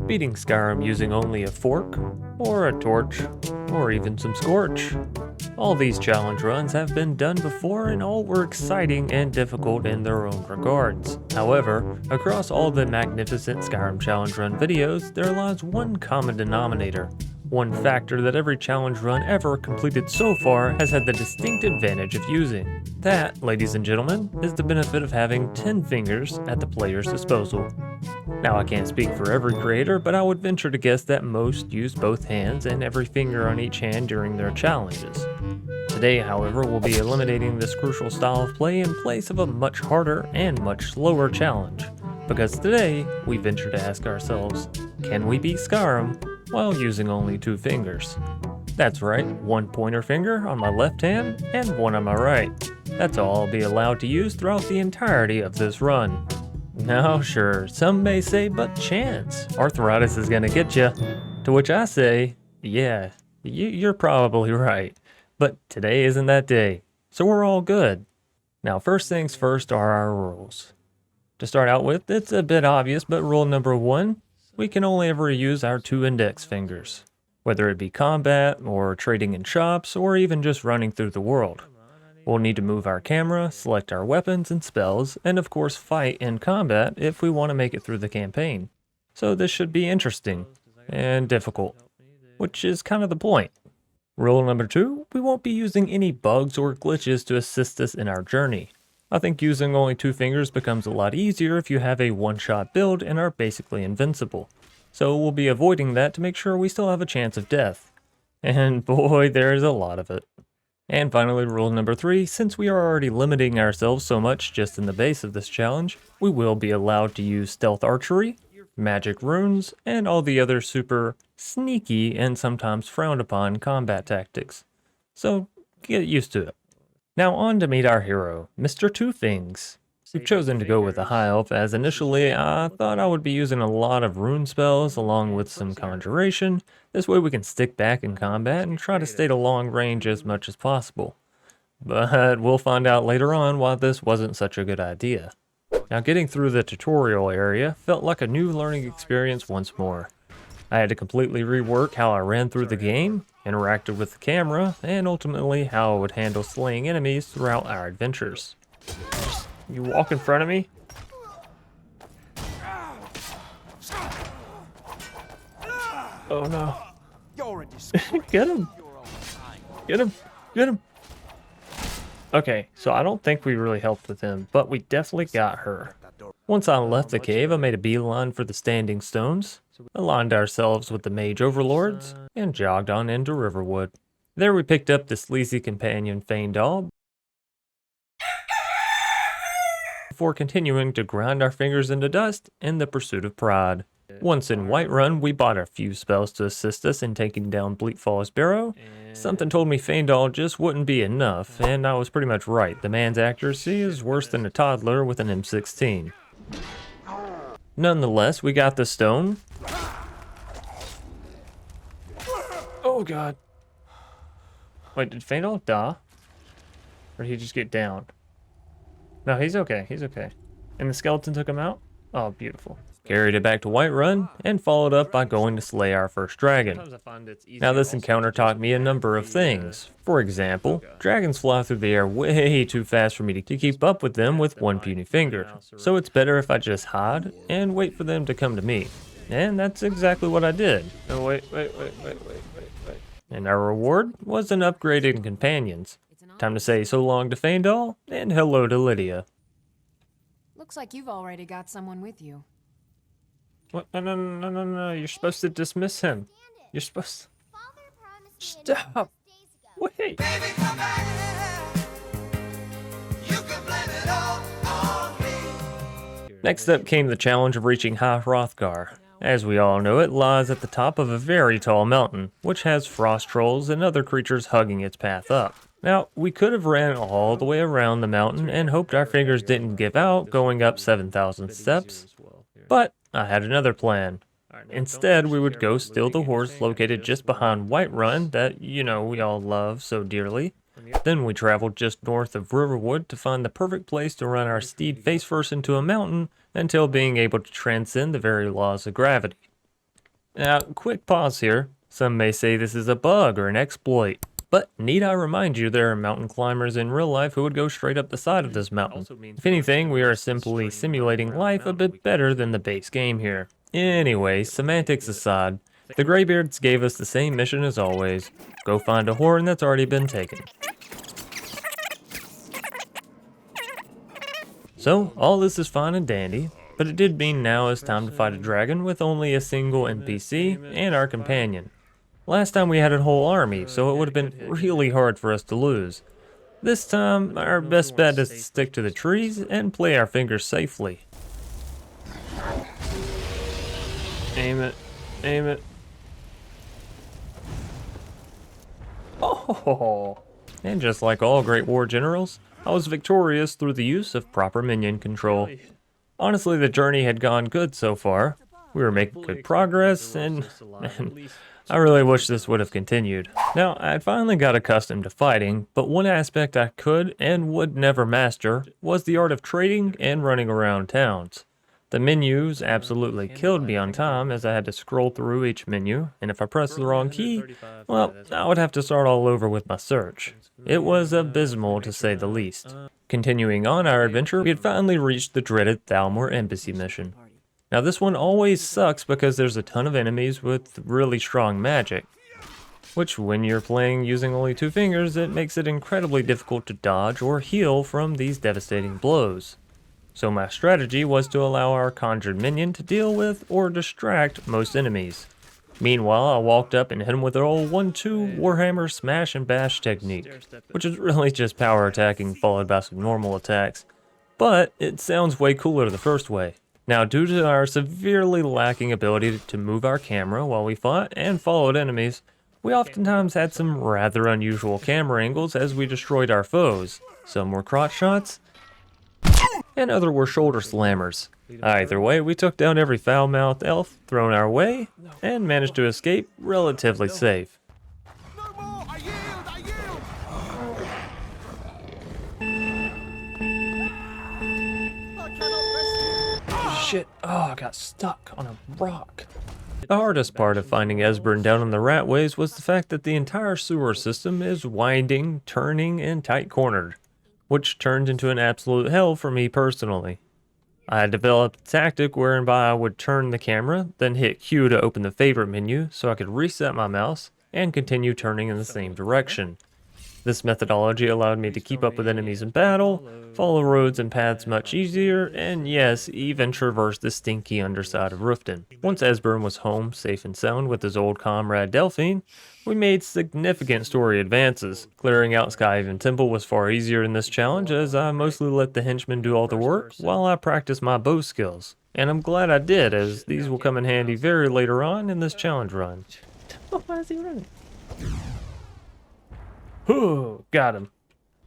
beating Skyrim using only a fork, or a torch, or even some scorch. All these challenge runs have been done before and all were exciting and difficult in their own regards. However, across all the magnificent Skyrim challenge run videos, there lies one common denominator. One factor that every challenge run ever completed so far has had the distinct advantage of using. That, ladies and gentlemen, is the benefit of having 10 fingers at the player's disposal. Now I can't speak for every creator, but I would venture to guess that most use both hands and every finger on each hand during their challenges. Today, however, we'll be eliminating this crucial style of play in place of a much harder and much slower challenge. Because today, we venture to ask ourselves, can we beat Skyrim while using only 2 fingers? That's right, 1 pointer finger on my left hand and 1 on my right. That's all I'll be allowed to use throughout the entirety of this run. Now sure, some may say, but chance, arthritis is gonna get ya. To which I say, yeah, you're probably right. But today isn't that day, so we're all good. Now first things first are our rules. To start out with, it's a bit obvious, but rule number 1, we can only ever use our 2 index fingers. Whether it be combat, or trading in shops, or even just running through the world. We'll need to move our camera, select our weapons and spells, and of course fight in combat if we want to make it through the campaign. So this should be interesting, and difficult, which is kind of the point. Rule number 2, we won't be using any bugs or glitches to assist us in our journey. I think using only 2 fingers becomes a lot easier if you have a one-shot build and are basically invincible. So we'll be avoiding that to make sure we still have a chance of death. And boy, there's a lot of it. And finally, rule number 3, since we are already limiting ourselves so much just in the base of this challenge, we will be allowed to use stealth archery, magic runes, and all the other super sneaky and sometimes frowned upon combat tactics. So get used to it. Now on to meet our hero, Mr. Two Things. We've chosen to go with a high elf as initially I thought I would be using a lot of rune spells along with some conjuration. This way we can stick back in combat and try to stay to long range as much as possible. But we'll find out later on why this wasn't such a good idea. Now getting through the tutorial area felt like a new learning experience once more. I had to completely rework how I ran through the game, interacted with the camera, and ultimately how I would handle slaying enemies throughout our adventures. You walk in front of me? Oh no. Get him! Get him! Get him! Okay, so I don't think we really helped with him, but we definitely got her. Once I left the cave, I made a beeline for the standing stones, aligned ourselves with the mage overlords, and jogged on into Riverwood. There we picked up the sleazy companion Faendal, before continuing to grind our fingers into dust in the pursuit of pride. Once in Whiterun, we bought a few spells to assist us in taking down Bleakfall's Barrow. Something told me Faendal just wouldn't be enough, and I was pretty much right. The man's accuracy is worse than a toddler with an M16. Nonetheless, we got the stone. Oh god. Wait, did Faendal die? Or did he just get down? No, he's okay, he's okay. And the skeleton took him out? Oh, beautiful. Carried it back to Whiterun, and followed up by going to slay our first dragon. Now this encounter taught me a number of things. For example, dragons fly through the air way too fast for me to keep up with them with 1 puny finger. So it's better if I just hide, and wait for them to come to me. And that's exactly what I did. Oh, wait. And our reward was an upgrade in companions. Time to say so long to Faendal, and hello to Lydia. Looks like you've already got someone with you. What? No, you're supposed to dismiss him. You're supposed to... Stop! Wait! Next up came the challenge of reaching High Hrothgar. As we all know, it lies at the top of a very tall mountain, which has frost trolls and other creatures hugging its path up. Now, we could have ran all the way around the mountain and hoped our fingers didn't give out going up 7,000 steps, but I had another plan. Instead, we would go steal the horse located just behind Whiterun that, we all love so dearly. Then we traveled just north of Riverwood to find the perfect place to run our steed face first into a mountain until being able to transcend the very laws of gravity. Now, quick pause here. Some may say this is a bug or an exploit. But need I remind you, there are mountain climbers in real life who would go straight up the side of this mountain. If anything, we are simply simulating life a bit better than the base game here. Anyway, semantics aside, the Greybeards gave us the same mission as always. Go find a horn that's already been taken. So, all this is fine and dandy, but it did mean now is time to fight a dragon with only a single NPC and our companion. Last time we had a whole army, so it would have been really hard for us to lose. This time, our best bet is to stick to the trees and play our fingers safely. Aim it. Aim it. Oh! And just like all great war generals, I was victorious through the use of proper minion control. Honestly, the journey had gone good so far. We were making good progress, and I really wish this would have continued. Now, I finally got accustomed to fighting, but one aspect I could and would never master was the art of trading and running around towns. The menus absolutely killed me on time as I had to scroll through each menu, and if I pressed the wrong key, well, I would have to start all over with my search. It was abysmal to say the least. Continuing on our adventure, we had finally reached the dreaded Thalmor Embassy mission. Now this one always sucks because there's a ton of enemies with really strong magic, which when you're playing using only 2 fingers, it makes it incredibly difficult to dodge or heal from these devastating blows. So my strategy was to allow our conjured minion to deal with or distract most enemies. Meanwhile, I walked up and hit him with the old 1-2 Warhammer smash and bash technique, which is really just power attacking followed by some normal attacks. But it sounds way cooler the first way. Now, due to our severely lacking ability to move our camera while we fought and followed enemies, we oftentimes had some rather unusual camera angles as we destroyed our foes. Some were crotch shots, and other were shoulder slammers. Either way, we took down every foul-mouthed elf thrown our way, and managed to escape relatively safe. No more! I yield! I yield! I cannot rest. Shit, I got stuck on a rock. The hardest part of finding Esbern down in the ratways was the fact that the entire sewer system is winding, turning, and tight-cornered, which turned into an absolute hell for me personally. I had developed a tactic whereby I would turn the camera, then hit Q to open the favorite menu so I could reset my mouse and continue turning in the same direction. This methodology allowed me to keep up with enemies in battle, follow roads and paths much easier, and yes, even traverse the stinky underside of Riften. Once Esbern was home, safe and sound with his old comrade Delphine, we made significant story advances. Clearing out Skyrim Temple was far easier in this challenge as I mostly let the henchmen do all the work while I practiced my bow skills. And I'm glad I did, as these will come in handy very later on in this challenge run. Why is he running? Whew, got him.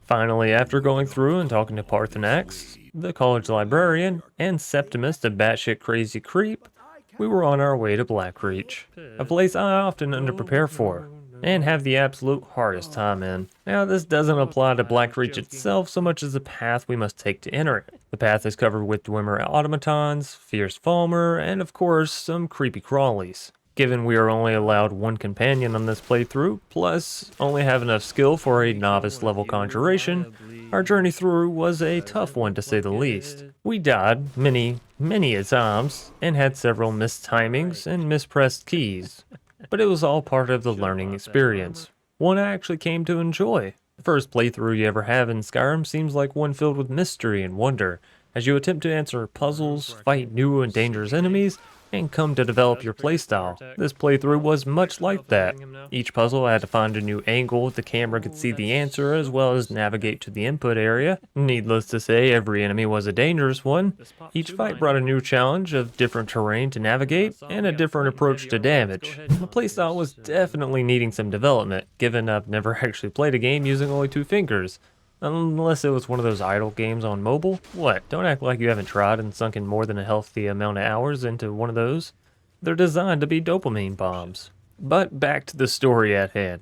Finally, after going through and talking to Parthenax, the college librarian, and Septimus, the batshit crazy creep, we were on our way to Blackreach, a place I often underprepare for, and have the absolute hardest time in. Now, this doesn't apply to Blackreach itself so much as the path we must take to enter it. The path is covered with Dwemer automatons, fierce Falmer, and of course, some creepy crawlies. Given we are only allowed 1 companion on this playthrough, plus only have enough skill for a novice level conjuration, our journey through was a tough one to say the least. We died many a times, and had several missed timings and mispressed keys, but it was all part of the learning experience, one I actually came to enjoy. The first playthrough you ever have in Skyrim seems like one filled with mystery and wonder, as you attempt to answer puzzles, fight new and dangerous enemies, and come to develop your playstyle. This playthrough was much like that. Each puzzle I had to find a new angle the camera could see the answer as well as navigate to the input area. Needless to say, every enemy was a dangerous one. Each fight brought a new challenge of different terrain to navigate and a different approach to damage. The playstyle was definitely needing some development, given I've never actually played a game using only 2 fingers. Unless it was one of those idle games on mobile. What? Don't act like you haven't tried and sunk in more than a healthy amount of hours into one of those. They're designed to be dopamine bombs. But back to the story at hand.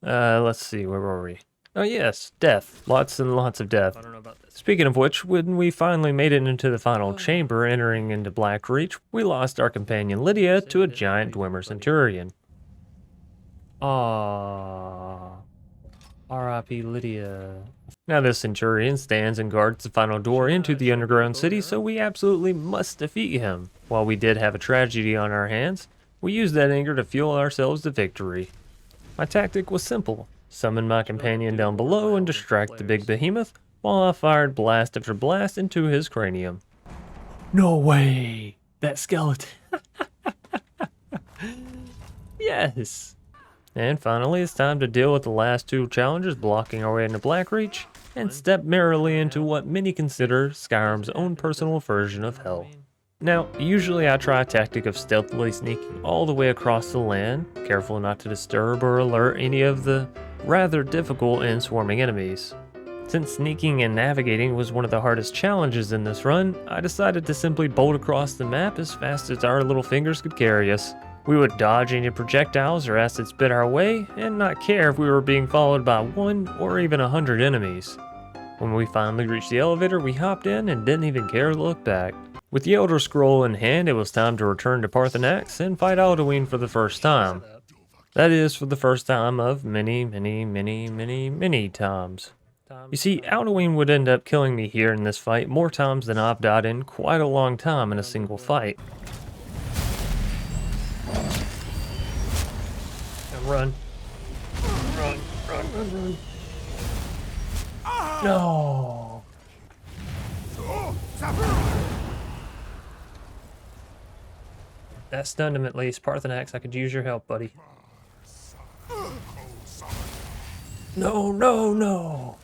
Let's see, where were we? Oh yes, death. Lots and lots of death. Speaking of which, when we finally made it into the final chamber entering into Blackreach, we lost our companion Lydia to a giant Dwemer Centurion. Aww. R.I.P. Lydia. Now this Centurion stands and guards the final door into the underground city, so we absolutely must defeat him. While we did have a tragedy on our hands, we used that anger to fuel ourselves to victory. My tactic was simple. Summon my companion down below and distract the big behemoth, while I fired blast after blast into his cranium. No way! That skeleton! Yes! And finally, it's time to deal with the last two challenges blocking our way into Blackreach, and step merrily into what many consider Skyrim's own personal version of hell. Now, usually I try a tactic of stealthily sneaking all the way across the land, careful not to disturb or alert any of the rather difficult and swarming enemies. Since sneaking and navigating was one of the hardest challenges in this run, I decided to simply bolt across the map as fast as our little fingers could carry us. We would dodge any projectiles or acids spit our way, and not care if we were being followed by 1 or even 100 enemies. When we finally reached the elevator, we hopped in and didn't even care to look back. With the Elder Scroll in hand, it was time to return to Parthenax and fight Alduin for the first time. That is, for the first time of many, many, many, many, many times. You see, Alduin would end up killing me here in this fight more times than I've died in quite a long time in a single fight. Now run. Run, run, run, run. No! That stunned him at least. Parthenax, I could use your help, buddy. No, no, no!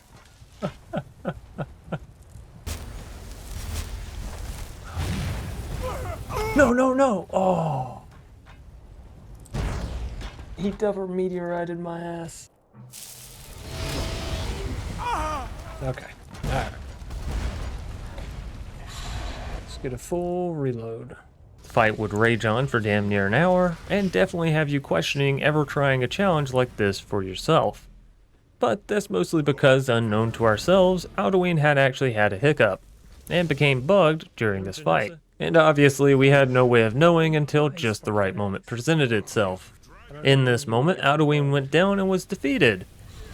No, no, no! Oh! He double meteorited my ass. Okay, alright. Let's get a full reload. The fight would rage on for damn near an hour, and definitely have you questioning ever trying a challenge like this for yourself. But that's mostly because, unknown to ourselves, Alduin had actually had a hiccup, and became bugged during this fight. And obviously we had no way of knowing until just the right moment presented itself. In this moment, Alduin went down and was defeated.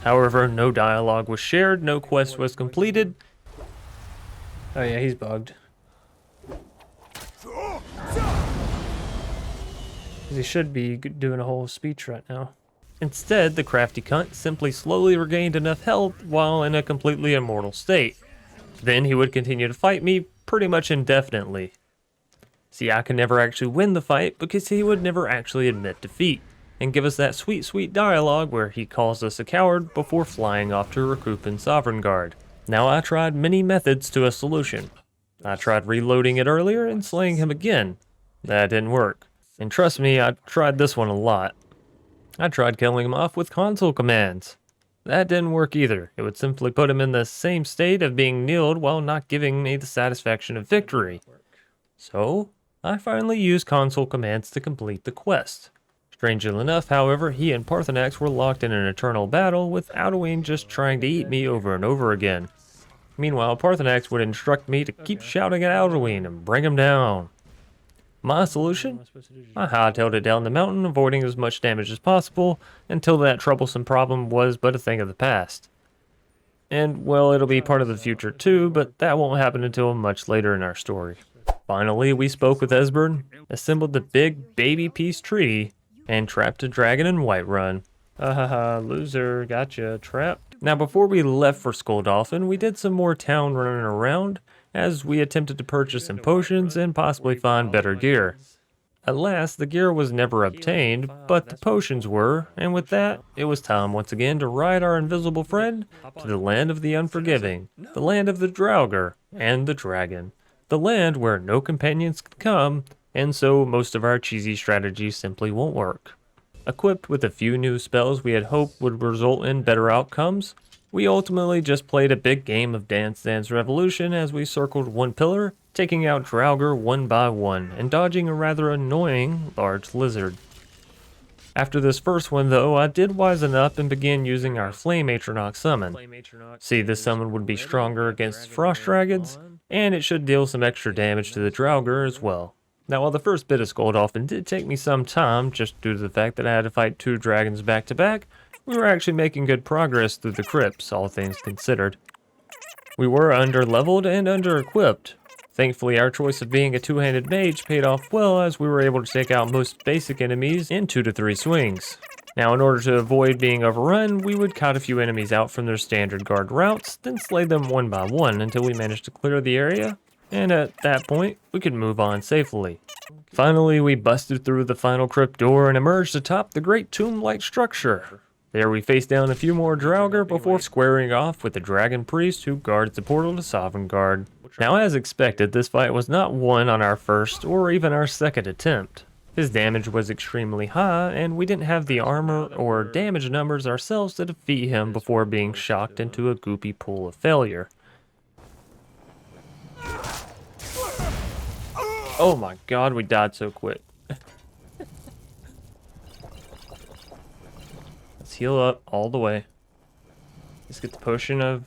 However, no dialogue was shared, no quest was completed. Oh yeah, he's bugged. He should be doing a whole speech right now. Instead, the crafty cunt simply slowly regained enough health while in a completely immortal state. Then he would continue to fight me pretty much indefinitely. See, I could never actually win the fight because he would never actually admit defeat, and give us that sweet, sweet dialogue where he calls us a coward before flying off to recoup in Sovereign Guard. Now, I tried many methods to a solution. I tried reloading it earlier and slaying him again. That didn't work. And trust me, I tried this one a lot. I tried killing him off with console commands. That didn't work either. It would simply put him in the same state of being kneeled while not giving me the satisfaction of victory. So, I finally used console commands to complete the quest. Strangely enough, however, he and Parthenax were locked in an eternal battle, with Alduin just trying to eat me over and over again. Meanwhile, Parthenax would instruct me to keep shouting at Alduin and bring him down. My solution? I hightailed it down the mountain, avoiding as much damage as possible, until that troublesome problem was but a thing of the past. And, well, it'll be part of the future too, but that won't happen until much later in our story. Finally, we spoke with Esbern, assembled the big baby peace treaty, and trapped a dragon in Whiterun. Loser, gotcha, trapped. Now, before we left for Skulldolphin, we did some more town running around, as we attempted to purchase some potions and possibly find better gear. Alas, the gear was never obtained, but the potions were, and with that, it was time once again to ride our invisible friend to the land of the unforgiving, the land of the Draugr and the dragon, the land where no companions could come, and so most of our cheesy strategies simply won't work. Equipped with a few new spells we had hoped would result in better outcomes, we ultimately just played a big game of Dance Dance Revolution as we circled one pillar, taking out Draugr one by one, and dodging a rather annoying large lizard. After this first one though, I did wisen up and begin using our Flame Atronach summon. See, this summon would be stronger against frost dragons, and it should deal some extra damage to the Draugr as well. Now while the first bit of Skuldolphin did take me some time, just due to the fact that I had to fight 2 dragons back to back, we were actually making good progress through the crypts, all things considered. We were under-leveled and under-equipped. Thankfully, our choice of being a 2-handed mage paid off well, as we were able to take out most basic enemies in 2 to 3 swings. Now, in order to avoid being overrun, we would cut a few enemies out from their standard guard routes, then slay them one by one until we managed to clear the area, and at that point, we could move on safely. Finally, we busted through the final crypt door and emerged atop the great tomb-like structure. There we faced down a few more Draugr before squaring off with the dragon priest who guards the portal to Sovngarde. Now, as expected, this fight was not won on our first or even our second attempt. His damage was extremely high, and we didn't have the armor or damage numbers ourselves to defeat him before being shocked into a goopy pool of failure. Oh my god, we died so quick. Let's heal up all the way. Let's get the potion of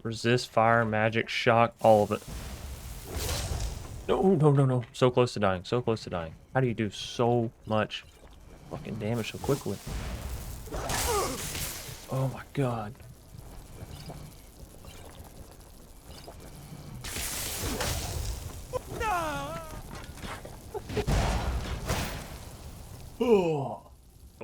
resist, fire, magic, shock, all of it. No. So close to dying, so close to dying. How do you do so much fucking damage so quickly? Oh my god.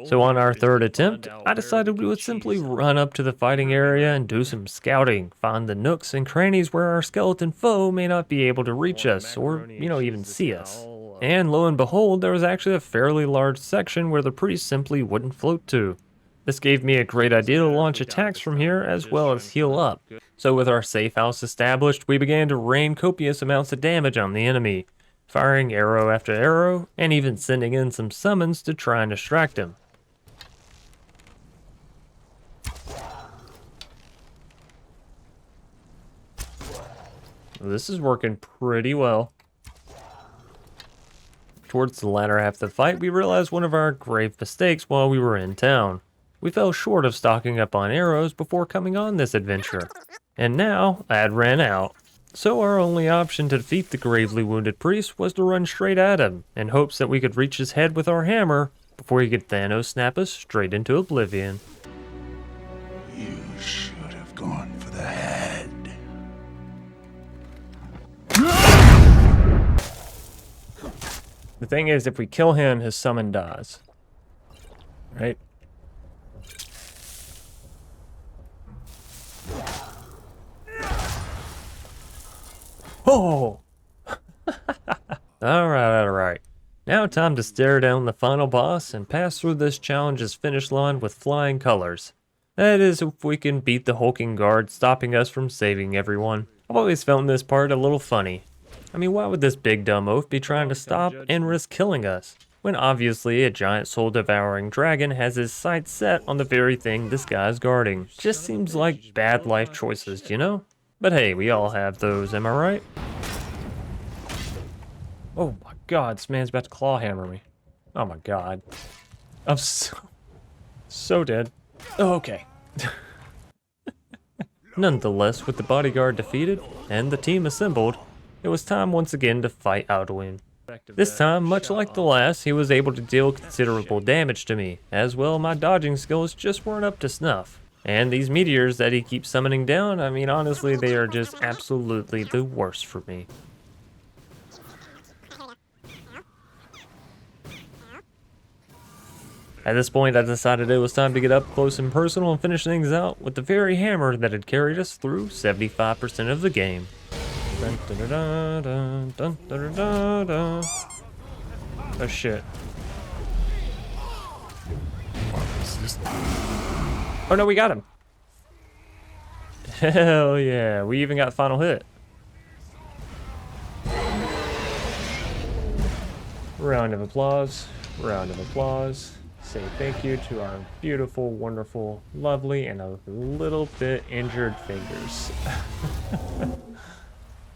So on our third attempt, I decided we would simply run up to the fighting area and do some scouting, find the nooks and crannies where our skeleton foe may not be able to reach us or, even see us. And lo and behold, there was actually a fairly large section where the priest simply wouldn't float to. This gave me a great idea to launch attacks from here as well as heal up. So with our safe house established, we began to rain copious amounts of damage on the enemy, firing arrow after arrow, and even sending in some summons to try and distract him. This is working pretty well. Towards the latter half of the fight, we realized one of our grave mistakes while we were in town. We fell short of stocking up on arrows before coming on this adventure, and now I had ran out. So our only option to defeat the gravely wounded priest was to run straight at him, in hopes that we could reach his head with our hammer before he could Thanos snap us straight into oblivion. You should have gone for the head. The thing is, if we kill him, his summon dies. Right? Oh! Alright. Now time to stare down the final boss and pass through this challenge's finish line with flying colors. That is, if we can beat the hulking guard stopping us from saving everyone. I've always found this part a little funny. I mean, why would this big dumb oaf be trying to stop and risk killing us, when obviously a giant soul-devouring dragon has his sights set on the very thing this guy's guarding? Just seems like bad life choices, you know? But hey, we all have those, am I right? Oh my god, this man's about to claw hammer me. Oh my god. I'm so dead. Oh, okay. Nonetheless, with the bodyguard defeated and the team assembled, it was time once again to fight Alduin. This time, much like the last, he was able to deal considerable damage to me, as well my dodging skills just weren't up to snuff. And these meteors that he keeps summoning down, I mean honestly, they are just absolutely the worst for me. At this point, I decided it was time to get up close and personal and finish things out with the very hammer that had carried us through 75% of the game. Dun, dun, dun, dun, dun, dun, dun, dun. Oh shit. Oh no, we got him. Hell yeah, we even got final hit. Round of applause, round of applause. Say thank you to our beautiful, wonderful, lovely, and a little bit injured fingers.